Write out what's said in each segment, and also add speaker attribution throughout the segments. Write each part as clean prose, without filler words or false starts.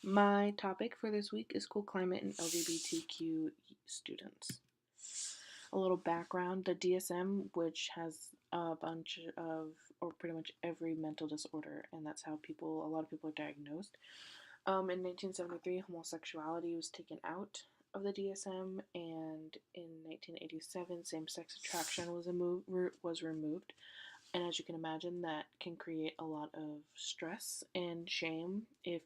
Speaker 1: My topic for this week is school climate and LGBTQ students. A little background: the DSM, which has a bunch of, or pretty much every mental disorder, and that's how a lot of people are diagnosed. In 1973, homosexuality was taken out of the DSM, and in 1987, same-sex attraction was removed. And as you can imagine, that can create a lot of stress and shame if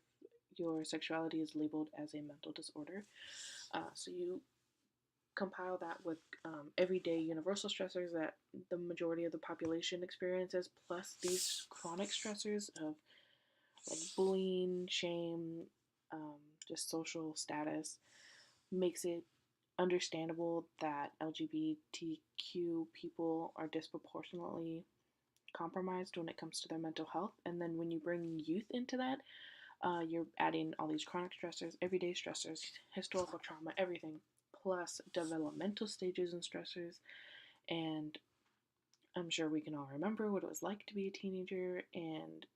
Speaker 1: your sexuality is labeled as a mental disorder. So you compile that with everyday universal stressors that the majority of the population experiences, plus these chronic stressors of like bullying, shame, um, just social status, makes it understandable that LGBTQ people are disproportionately compromised when it comes to their mental health. And then when you bring youth into that, you're adding all these chronic stressors, everyday stressors, historical trauma, everything, plus developmental stages and stressors. And I'm sure we can all remember what it was like to be a teenager, and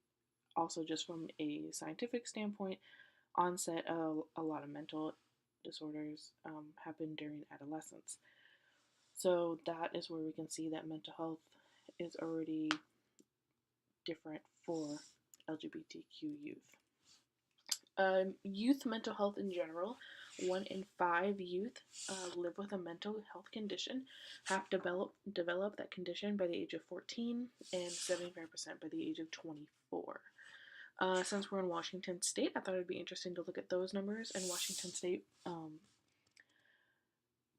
Speaker 1: also just from a scientific standpoint, onset of a lot of mental disorders happen during adolescence. So that is where we can see that mental health is already different for LGBTQ youth. Youth mental health in general: 1 in 5 youth live with a mental health condition, have developed that condition by the age of 14, and 75% by the age of 24. Since we're in Washington State, I thought it'd be interesting to look at those numbers. In Washington State, 34%,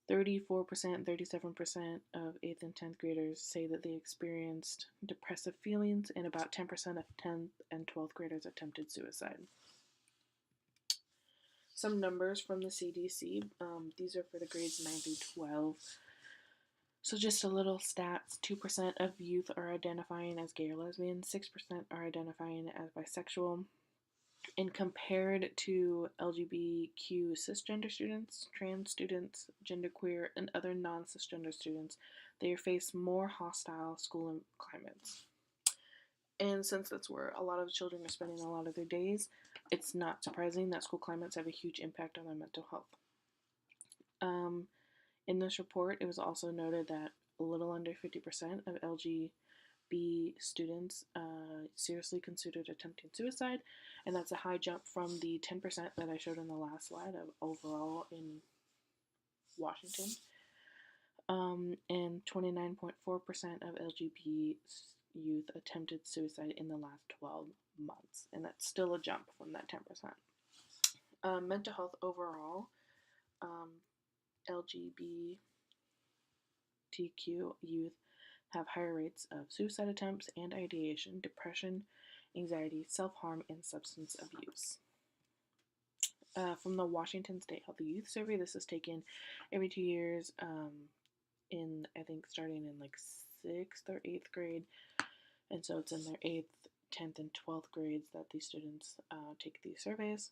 Speaker 1: 37% of 8th and 10th graders say that they experienced depressive feelings, and about 10% of 10th and 12th graders attempted suicide. Some numbers from the CDC. These are for the grades 9 through 12. So just a little stats: 2% of youth are identifying as gay or lesbian, 6% are identifying as bisexual. And compared to LGBTQ cisgender students, trans students, genderqueer, and other non-cisgender students, they face more hostile school climates. And since that's where a lot of children are spending a lot of their days, it's not surprising that school climates have a huge impact on their mental health. In this report, it was also noted that a little under 50% of LGB students seriously considered attempting suicide, and that's a high jump from the 10% that I showed in the last slide of overall in Washington. And 29.4% of LGBT youth attempted suicide in the last 12 months, and that's still a jump from that 10%. Mental health overall: LGBTQ youth have higher rates of suicide attempts and ideation, depression, anxiety, self-harm, and substance abuse. From the Washington State Healthy Youth Survey, this is taken every 2 years, in, I think, starting in like 6th or 8th grade. And so it's in their 8th, 10th, and 12th grades that these students take these surveys.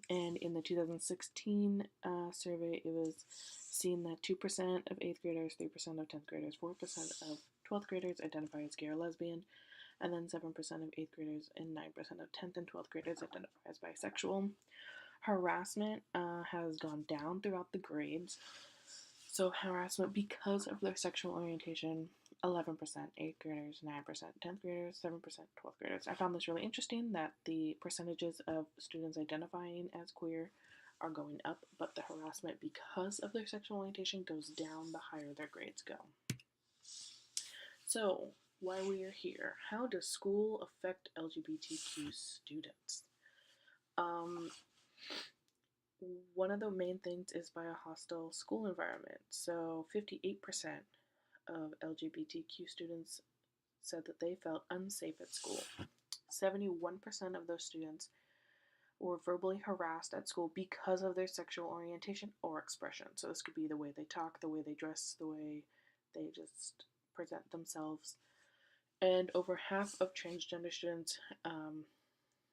Speaker 1: And in the 2016 survey, it was seen that 2% of 8th graders, 3% of 10th graders, 4% of 12th graders identify as gay or lesbian, and then 7% of 8th graders and 9% of 10th and 12th graders identify as bisexual. Harassment has gone down throughout the grades. So harassment because of their sexual orientation: 11% 8th graders, 9% 10th graders, 7% 12th graders. I found this really interesting that the percentages of students identifying as queer are going up, but the harassment because of their sexual orientation goes down the higher their grades go. So, why we are here: how does school affect LGBTQ students? One of the main things is by a hostile school environment. So 58% of LGBTQ students said that they felt unsafe at school. 71% of those students were verbally harassed at school because of their sexual orientation or expression. So this could be the way they talk, the way they dress, the way they just present themselves. And over half of transgender students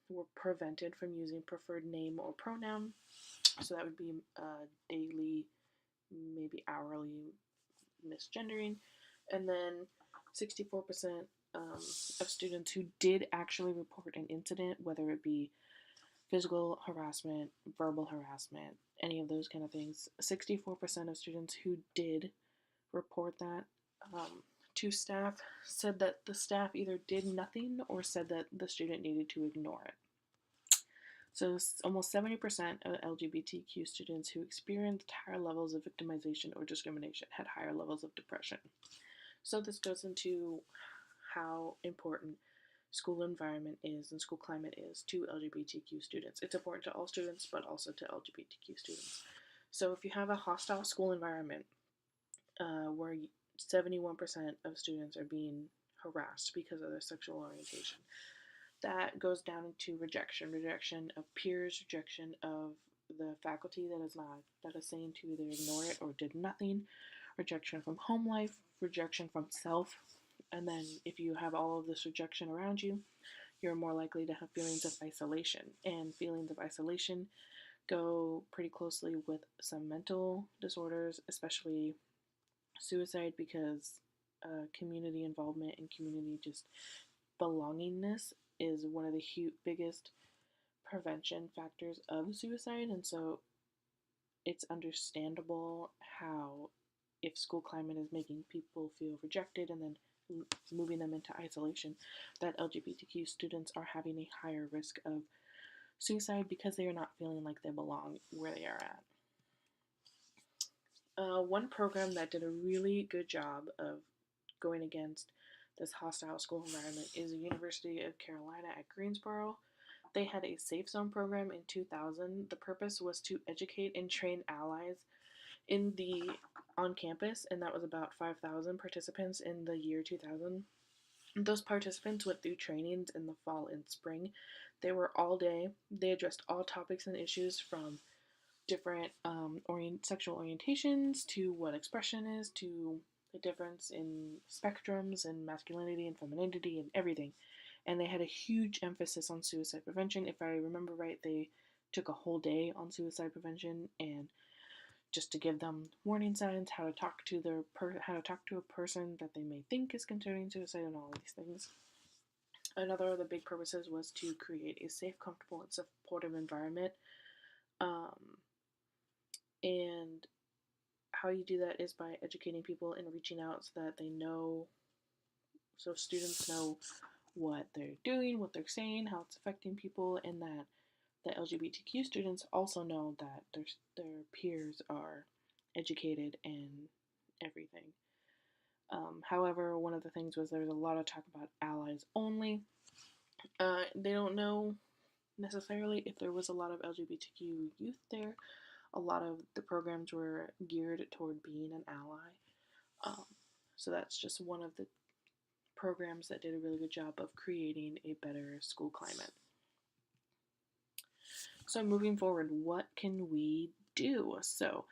Speaker 1: were prevented from using preferred name or pronoun. So that would be daily, maybe hourly misgendering. And then 64% of students who did actually report an incident, whether it be physical harassment, verbal harassment, any of those kind of things. 64% of students who did report that to staff said that the staff either did nothing or said that the student needed to ignore it. So almost 70% of LGBTQ students who experienced higher levels of victimization or discrimination had higher levels of depression. So this goes into how important school environment is and school climate is to LGBTQ students. It's important to all students, but also to LGBTQ students. So if you have a hostile school environment where 71% of students are being harassed because of their sexual orientation, that goes down into rejection of peers, rejection of the faculty that is saying to either ignore it or did nothing, rejection from home life, rejection from self. And then if you have all of this rejection around you, you're more likely to have feelings of isolation. And feelings of isolation go pretty closely with some mental disorders, especially suicide, because community involvement and community just belongingness is one of the biggest prevention factors of suicide. And so it's understandable how, if school climate is making people feel rejected and then moving them into isolation, that LGBTQ students are having a higher risk of suicide because they are not feeling like they belong where they are at. One program that did a really good job of going against this hostile school environment is the University of Carolina at Greensboro. They had a safe zone program in 2000. The purpose was to educate and train allies on campus, and that was about 5,000 participants in the year 2000. Those participants went through trainings in the fall and spring. They were all day. They addressed all topics and issues from different sexual orientations to what expression is, to the difference in spectrums and masculinity and femininity and everything. And they had a huge emphasis on suicide prevention. If I remember right, they took a whole day on suicide prevention, and just to give them warning signs, how to talk to a person that they may think is considering suicide, and all of these things. Another of the big purposes was to create a safe, comfortable, and supportive environment. And how you do that is by educating people and reaching out so that so students know what they're doing, what they're saying, how it's affecting people, and that the LGBTQ students also know that their peers are educated and everything. However, one of the things was there was a lot of talk about allies only. They don't know necessarily if there was a lot of LGBTQ youth there. A lot of the programs were geared toward being an ally. So that's just one of the programs that did a really good job of creating a better school climate. So moving forward, what can we do? So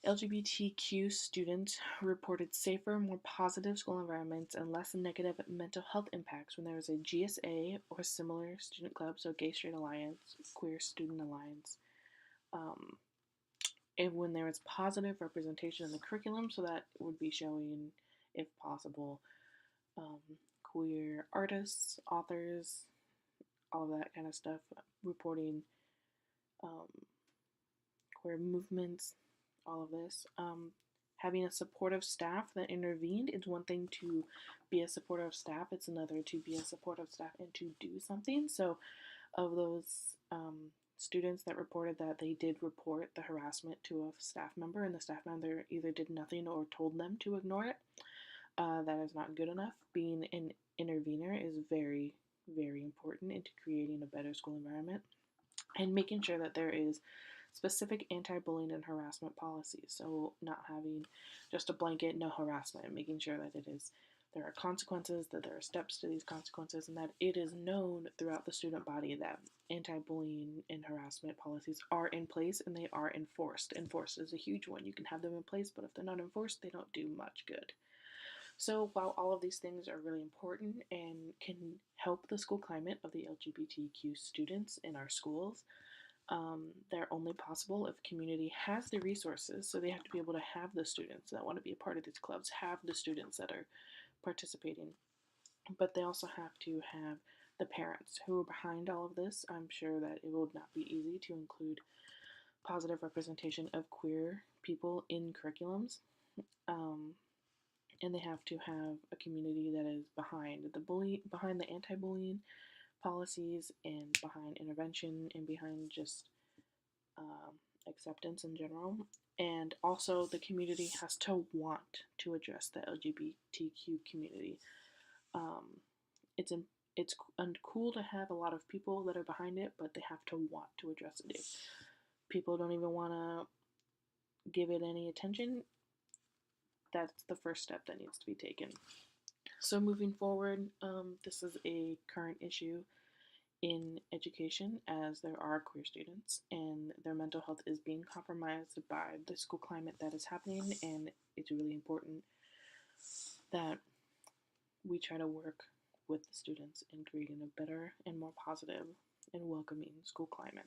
Speaker 1: LGBTQ students reported safer, more positive school environments and less negative mental health impacts when there was a GSA or similar student club, so Gay Straight Alliance, Queer Student Alliance, and when there was positive representation in the curriculum, so that would be showing, if possible, queer artists, authors, all of that kind of stuff, reporting queer movements, all of this. Having a supportive staff that intervened is one thing to be a supportive staff, it's another to be a supportive staff and to do something. So of those students that reported that they did report the harassment to a staff member, and the staff member either did nothing or told them to ignore it, that is not good enough. Being an intervener is very, very important into creating a better school environment and making sure that there is specific anti-bullying and harassment policies. So not having just a blanket no harassment, making sure that there are consequences, that there are steps to these consequences, and that it is known throughout the student body that anti-bullying and harassment policies are in place and they are enforced. Enforced is a huge one. You can have them in place, but if they're not enforced, they don't do much good. So while all of these things are really important and can help the school climate of the LGBTQ students in our schools, they're only possible if community has the resources. So they have to be able to have the students that want to be a part of these clubs, have the students that are participating, but they also have to have the parents who are behind all of this. I'm sure that it will not be easy to include positive representation of queer people in curriculums. Um, and they have to have a community that is behind the anti-bullying policies, and behind intervention, and behind just um, acceptance in general. And also, the community has to want to address the LGBTQ community. Um, it's it's cool to have a lot of people that are behind it, but they have to want to address it. If people don't even want to give it any attention, that's the first step that needs to be taken. So moving forward, this is a current issue in education, as there are queer students and their mental health is being compromised by the school climate that is happening, and it's really important that we try to work with the students in creating a better and more positive and welcoming school climate.